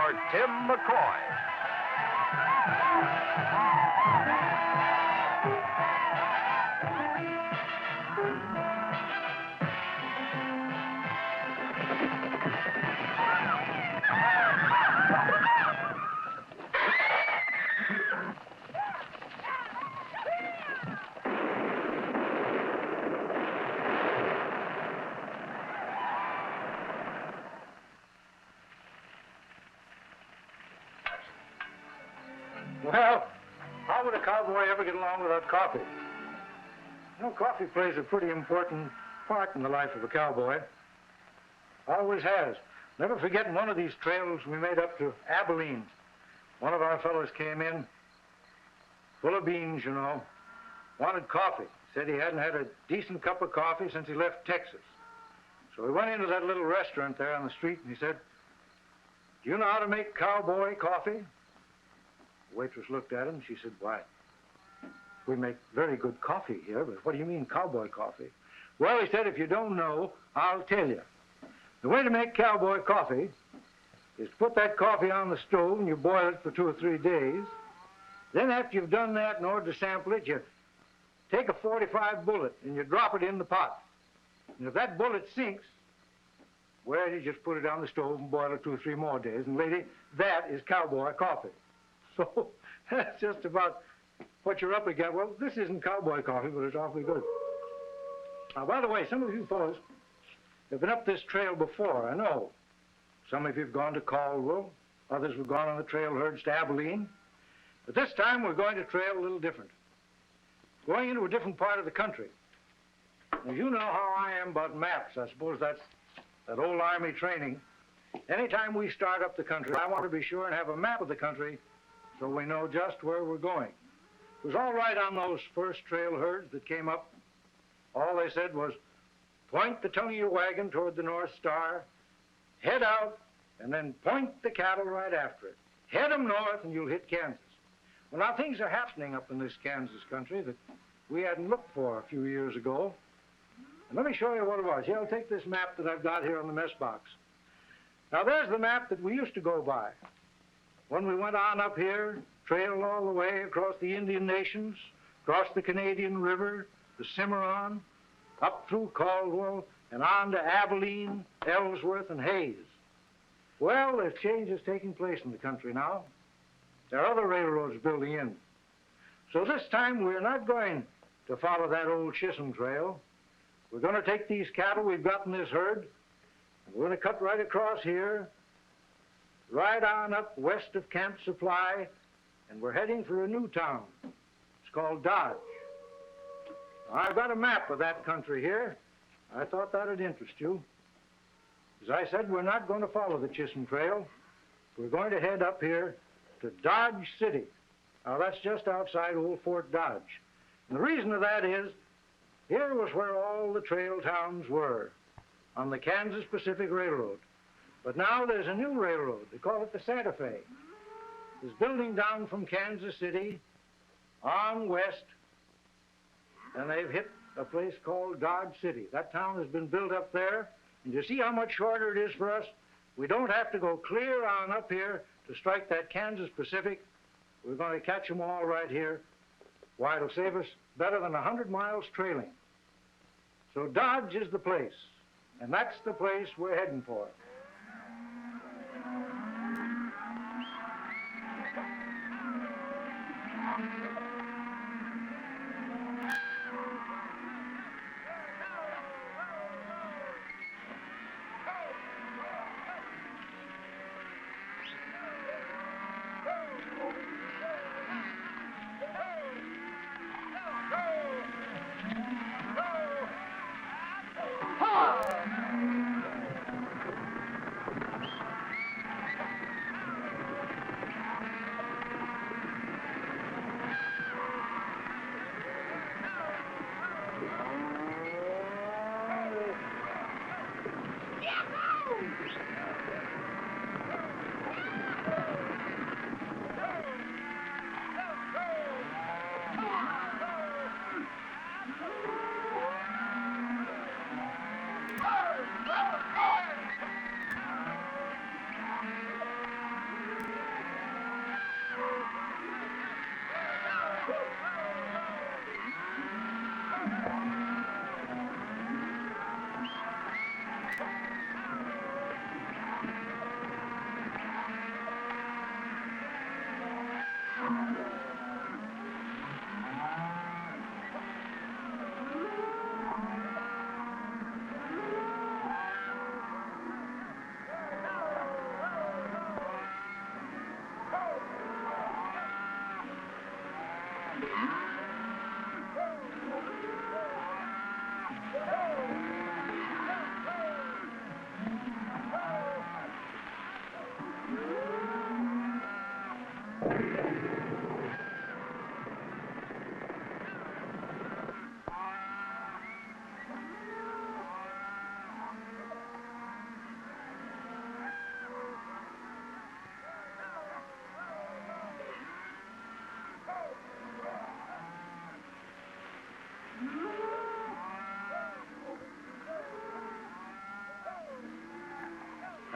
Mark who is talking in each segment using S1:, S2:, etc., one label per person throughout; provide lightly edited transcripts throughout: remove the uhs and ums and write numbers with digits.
S1: for Tim McCoy.
S2: Well, how would a cowboy ever get along without coffee? You know, coffee plays a pretty important part in the life of a cowboy. Always has. Never forgetting one of these trails we made up to Abilene. One of our fellows came in, full of beans, you know, wanted coffee. Said he hadn't had a decent cup of coffee since he left Texas. So we went into that little restaurant there on the street, and he said, "Do you know how to make cowboy coffee?" The waitress looked at him. She said, "Why, we make very good coffee here, but what do you mean cowboy coffee?" "Well," he said, "if you don't know, I'll tell you. The way to make cowboy coffee is to put that coffee on the stove and you boil it for 2 or 3 days. Then after you've done that, in order to sample it, you take a .45 bullet and you drop it in the pot. And if that bullet sinks, well, you just put it on the stove and boil it 2 or 3 more days. And lady, that is cowboy coffee." So that's just about what you're up against. Well, this isn't cowboy coffee, but it's awfully good. Now, by the way, some of you fellows have been up this trail before, I know. Some of you have gone to Caldwell. Others have gone on the trail herds to Abilene. But this time we're going to trail a little different. Going into a different part of the country. Now, you know how I am about maps. I suppose that's that old Army training. Anytime we start up the country, I want to be sure and have a map of the country so we know just where we're going. It was all right on those first trail herds that came up. All they said was, point the tongue of your wagon toward the North Star, head out, and then point the cattle right after it. Head them north and you'll hit Kansas. Well, now things are happening up in this Kansas country that we hadn't looked for a few years ago. And let me show you what it was. Here, I'll take this map that I've got here on the mess box. Now, there's the map that we used to go by. When we went on up here, trailed all the way across the Indian nations, across the Canadian River, the Cimarron, up through Caldwell, and on to Abilene, Ellsworth, and Hayes. Well, there's changes taking place in the country now. There are other railroads building in. So this time, we're not going to follow that old Chisholm Trail. We're going to take these cattle we've got in this herd, and we're going to cut right across here, right on up west of Camp Supply, and we're heading for a new town. It's called Dodge. Now, I've got a map of that country here. I thought that'd interest you. As I said, we're not going to follow the Chisholm Trail. We're going to head up here to Dodge City. Now, that's just outside old Fort Dodge. And the reason of that is, here was where all the trail towns were, on the Kansas Pacific Railroad. But now there's a new railroad. They call it the Santa Fe. It's building down from Kansas City on west, and they've hit a place called Dodge City. That town has been built up there, and you see how much shorter it is for us? We don't have to go clear on up here to strike that Kansas Pacific. We're going to catch them all right here. Why, it'll save us better than 100 miles trailing. So Dodge is the place, and that's the place we're heading for.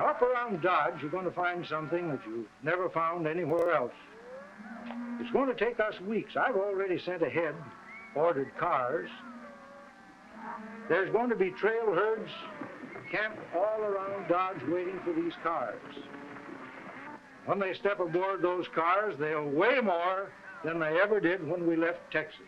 S2: Now, up around Dodge, you're going to find something that you've never found anywhere else. It's going to take us weeks. I've already sent ahead, ordered cars. There's going to be trail herds camped all around Dodge waiting for these cars. When they step aboard those cars, they'll weigh more than they ever did when we left Texas.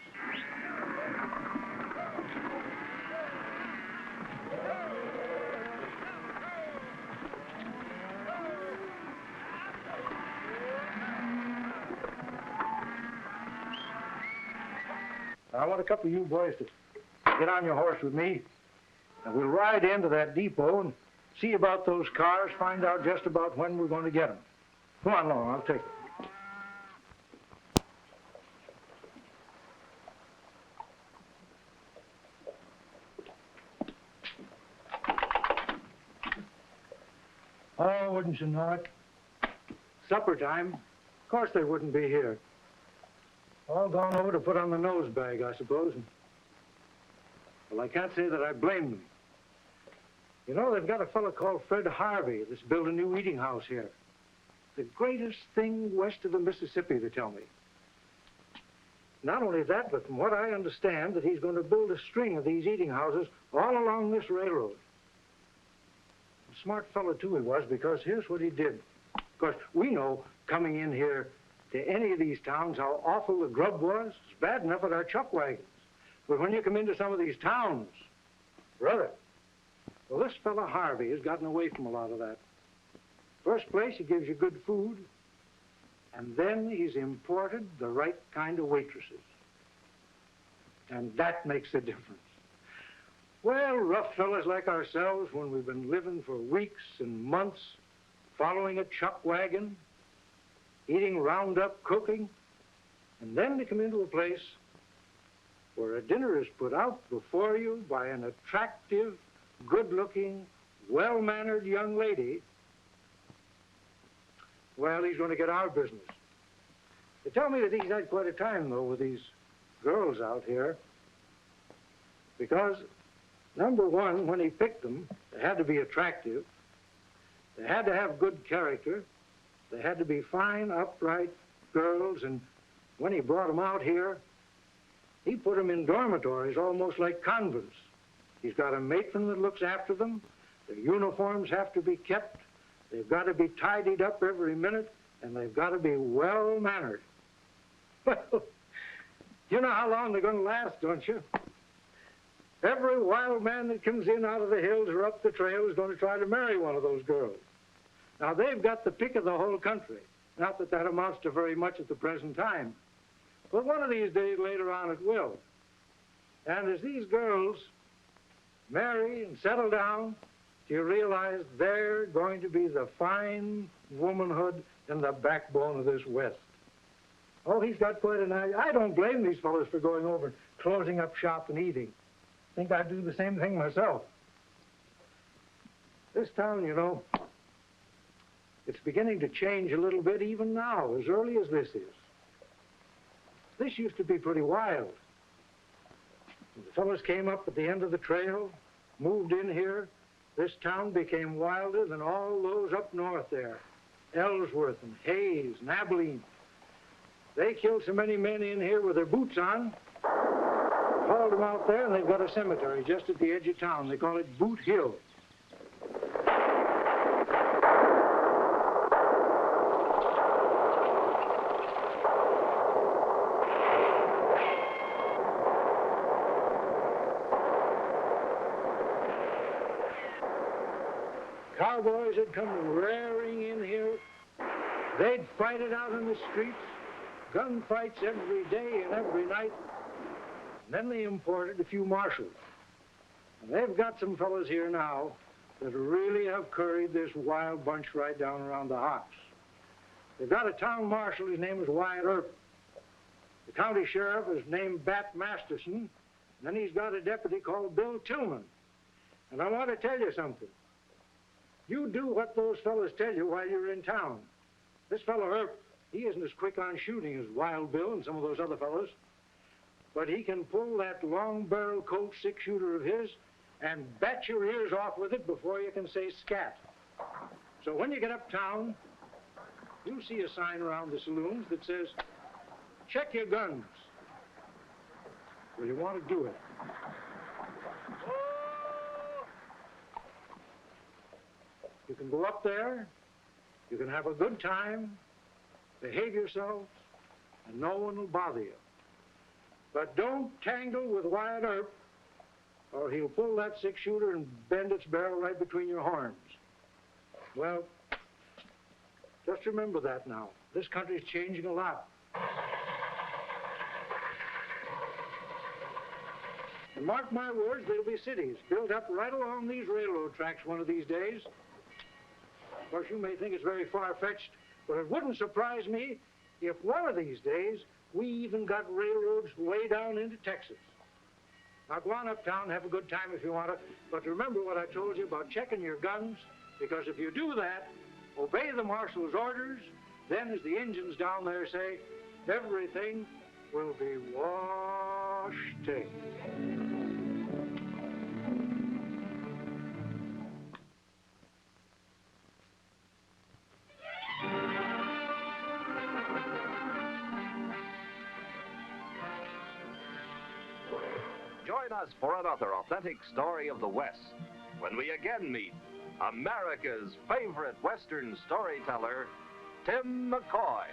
S2: I want a couple of you boys to get on your horse with me, and we'll ride into that depot and see about those cars, find out just about when we're going to get them. Come on along, I'll take it. Oh, wouldn't you know it? Supper time. Of course they wouldn't be here. All gone over to put on the nose bag, I suppose. Well, I can't say that I blame them. You know, they've got a fellow called Fred Harvey that's built a new eating house here. The greatest thing west of the Mississippi, they tell me. Not only that, but from what I understand, that he's going to build a string of these eating houses all along this railroad. A smart fellow, too, he was, because here's what he did. Of course, we know, coming in here to any of these towns, how awful the grub was. It's bad enough with our chuck wagons. But when you come into some of these towns, brother, well, this fellow Harvey has gotten away from a lot of that. First place, he gives you good food, and then he's imported the right kind of waitresses. And that makes a difference. Well, rough fellas like ourselves, when we've been living for weeks and months, following a chuck wagon, eating roundup cooking, and then to come into a place where a dinner is put out before you by an attractive, good-looking, well-mannered young lady, well, he's going to get our business. They tell me that he's had quite a time, though, with these girls out here, because, number one, when he picked them, they had to be attractive, they had to have good character, they had to be fine, upright girls, and when he brought them out here, he put them in dormitories almost like convents. He's got a matron that looks after them. Their uniforms have to be kept. They've got to be tidied up every minute, and they've got to be well-mannered. Well, you know how long they're going to last, don't you? Every wild man that comes in out of the hills or up the trail is going to try to marry one of those girls. Now, they've got the pick of the whole country. Not that that amounts to very much at the present time. But one of these days later on it will. And as these girls marry and settle down, you realize they're going to be the fine womanhood and the backbone of this West. Oh, he's got quite an idea. I don't blame these fellows for going over and closing up shop and eating. I think I'd do the same thing myself. This town, you know, it's beginning to change a little bit even now, as early as this is. This used to be pretty wild. When the fellows came up at the end of the trail, moved in here, this town became wilder than all those up north there. Ellsworth and Hayes and Abilene. They killed so many men in here with their boots on, hauled them out there, and they've got a cemetery just at the edge of town. They call it Boot Hill. Cowboys would come raring in here. They'd fight it out in the streets, gunfights every day and every night. And then they imported a few marshals. And they've got some fellows here now that really have curried this wild bunch right down around the hops. They've got a town marshal, his name is Wyatt Earp. The county sheriff is named Bat Masterson. And then he's got a deputy called Bill Tillman. And I want to tell you something. You do what those fellows tell you while you're in town. This fellow Earp, he isn't as quick on shooting as Wild Bill and some of those other fellows, but he can pull that long-barrel Colt six-shooter of his and bat your ears off with it before you can say scat. So when you get uptown, you'll see a sign around the saloons that says, check your guns. Well, you want to do it. You can go up there, you can have a good time, behave yourselves, and no one will bother you. But don't tangle with Wyatt Earp, or he'll pull that six-shooter and bend its barrel right between your horns. Well, just remember that now. This country's changing a lot. And mark my words, there'll be cities built up right along these railroad tracks one of these days. Of course, you may think it's very far-fetched, but it wouldn't surprise me if one of these days we even got railroads way down into Texas. Now, go on uptown, have a good time if you want to, but remember what I told you about checking your guns, because if you do that, obey the marshal's orders, then as the engines down there say, everything will be washed in.
S1: Join us for another authentic story of the West when we again meet America's favorite Western storyteller, Tim McCoy.